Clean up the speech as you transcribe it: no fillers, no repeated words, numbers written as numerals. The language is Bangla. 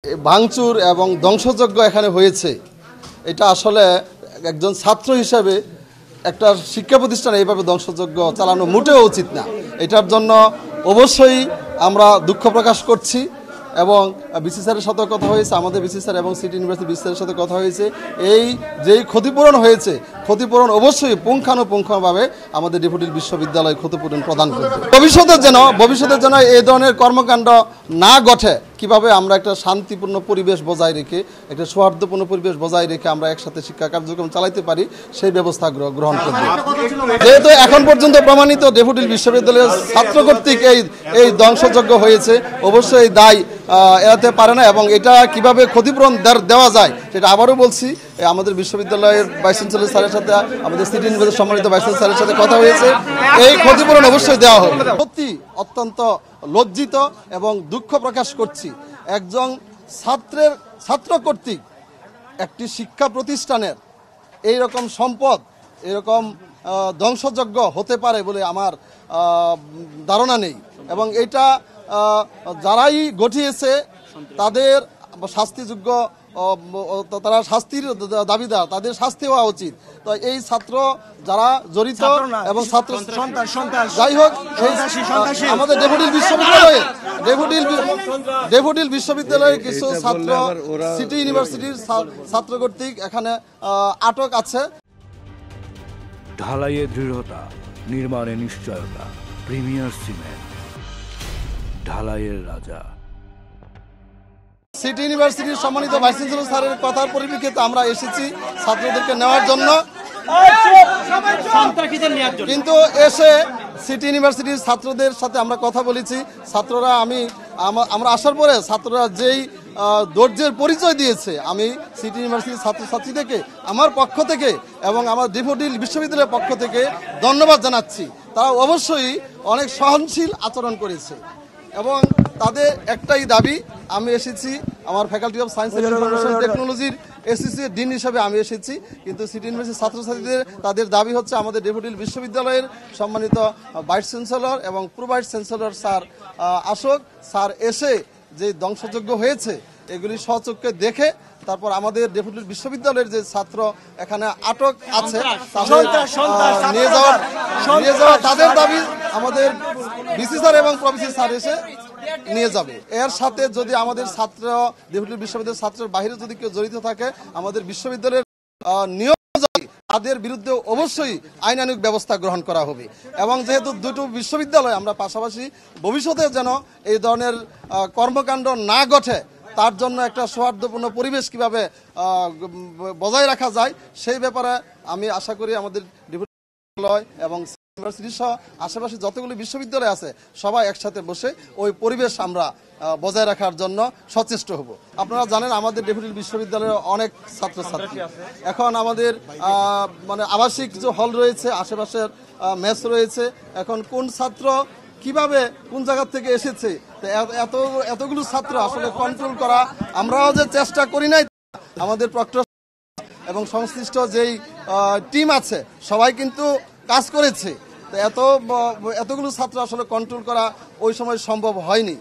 ভাঙচুর এবং ধ্বংসযজ্ঞ এখানে হয়েছে, এটা আসলে একজন ছাত্র হিসেবে একটা শিক্ষা প্রতিষ্ঠানে এইভাবে ধ্বংসযজ্ঞ চালানো মোটেও উচিত না। এটার জন্য অবশ্যই আমরা দুঃখ প্রকাশ করছি এবং বিসি স্যারের সাথে কথা হয়েছে, আমাদের বিসি স্যার এবং সিটি ইউনিভার্সিটি বিসি স্যারের সাথে কথা হয়েছে। এই যেই ক্ষতিপূরণ হয়েছে, ক্ষতিপূরণ অবশ্যই পুঙ্খানুপুঙ্খভাবে আমাদের ড্যাফোডিল বিশ্ববিদ্যালয় ক্ষতিপূরণ প্রদান করবে। ভবিষ্যতে যেন এই ধরনের কর্মকাণ্ড না ঘটে, কিভাবে আমরা একটা শান্তিপূর্ণ পরিবেশ বজায় রেখে, একটা সৌহার্দ্যপূর্ণ পরিবেশ বজায় রেখে আমরা একসাথে শিক্ষা কার্যক্রম চালাইতে পারি, সেই ব্যবস্থা গ্রহণ করব। যেহেতু এখন পর্যন্ত প্রমাণিত ড্যাফোডিল বিশ্ববিদ্যালয়ের ছাত্র কর্তৃক এই ধ্বংসযজ্ঞ হয়েছে, অবশ্যই এই দায় এড়াতে পারে না এবং এটা কিভাবে ক্ষতিপূরণ দেওয়া যায় সেটা আবারও বলছি। আমাদের বিশ্ববিদ্যালয়ের ভাইস চ্যান্সেলর স্যারের সাথে, আমাদের সিটি ইউনিভার্সিটির সম্মানিত ভাইস চ্যান্সেলর স্যারের সাথে কথা হয়েছে, এই ক্ষতিপূরণ অবশ্যই দেওয়া হবে। সত্যি অত্যন্ত লজ্জিত এবং দুঃখ প্রকাশ করছি, একজন ছাত্র কর্তৃক একটি শিক্ষা প্রতিষ্ঠানের এইরকম সম্পদ, এরকম ধ্বংসযজ্ঞ হতে পারে বলে আমার ধারণা নেই এবং এটা যারাই ঘটিয়েছে তাদের শাস্তিযোগ্য, তারা শাস্তির দাবিদার, তাদের শাস্তি হওয়া উচিত। তো এই ছাত্র যারা জড়িত এবং ছাত্র যাই হোক, আমাদের ড্যাফোডিল বিশ্ববিদ্যালয়ের কিছু ছাত্র সিটি ইউনিভার্সিটির ছাত্র কর্তৃক এখানে আটক আছে। ঢালাইয়ে দৃঢ়তা, নির্মাণে নিশ্চয়তা, প্রিমিয়ার সিমেন্ট, ঢালাইয়ের রাজা। সিটি ইউনিভার্সিটির সম্মানিত ভাইস চ্যান্সেলর স্যারের কথার পরিপ্রেক্ষিতে আমরা এসেছি ছাত্রদেরকে নেওয়ার জন্য, কিন্তু এসে সিটি ইউনিভার্সিটির ছাত্রদের সাথে আমরা কথা বলেছি। ছাত্ররা আমরা আসার পরে ছাত্ররা যেই ধৈর্যের পরিচয় দিয়েছে, আমি সিটি ইউনিভার্সিটির ছাত্রছাত্রীদেরকে আমার পক্ষ থেকে এবং আমার ড্যাফোডিল বিশ্ববিদ্যালয়ের পক্ষ থেকে ধন্যবাদ জানাচ্ছি। তারা অবশ্যই অনেক সহনশীল আচরণ করেছে এবং তাদের একটাই দাবি, আমি এসেছি আমার faculty of science and information টেকনোলজির এসএসসি ডিন হিসাবে আমি এসেছি, কিন্তু সিটি ইউনিভার্সিটির ছাত্রছাত্রীদের তাদের দাবি হচ্ছে আমাদের ড্যাফোডিল বিশ্ববিদ্যালয়ের সম্মানিত ভাইস চ্যান্সেলর এবং প্রো ভাইস চ্যান্সেলর স্যার আসুক, স্যার এসে যে ধ্বংসযজ্ঞ হয়েছে এগুলি স্বচক্ষে দেখে তারপর আমাদের ড্যাফোডিল বিশ্ববিদ্যালয়ের যে ছাত্র এখানে আটক আছে নিয়ে যাওয়া তাদের দাবি আমাদের বিসি স্যার এবং প্রভিসি স্যার এসে নিয়ে যাবে। এর সাথে যদি আমাদের ছাত্র ড্যাফোডিল বিশ্ববিদ্যালয়ের ছাত্রের বাইরে যদি কেউ জড়িত থাকে, আমাদের বিশ্ববিদ্যালয়ের নিয়ম তাদের বিরুদ্ধে অবশ্যই আইনানুগ ব্যবস্থা গ্রহণ করা হবে এবং যেহেতু দুটো বিশ্ববিদ্যালয় আমরা পাশাপাশি, ভবিষ্যতে যেন এই ধরনের কর্মকাণ্ড না ঘটে তার জন্য একটা সৌহার্দ্যপূর্ণ পরিবেশ কিভাবে বজায় রাখা যায় সেই ব্যাপারে আমি আশা করি আমাদের বিশ্ববিদ্যালয় এবং ইউনিভার্সিটি সহ আশেপাশে যতগুলি বিশ্ববিদ্যালয় আছে সবাই একসাথে বসে ওই পরিবেশ আমরা বজায় রাখার জন্য সচেষ্ট হব। আপনারা জানেন আমাদের ড্যাফোডিল বিশ্ববিদ্যালয়ে অনেক ছাত্রছাত্রী, এখন আমাদের মানে আবাসিক যে হল রয়েছে, আশেপাশের মেস রয়েছে, এখন কোন ছাত্র কিভাবে কোন জায়গা থেকে এসেছে এতগুলো ছাত্র আসলে কন্ট্রোল করা আমরাও যে চেষ্টা করি নাই, আমাদের প্রক্টর এবং সংশ্লিষ্ট যেই টিম আছে সবাই কিন্তু কাজ করেছে। এতগুলো ছাত্র আসলে কন্ট্রোল করা ওই সময় সম্ভব হয়নি।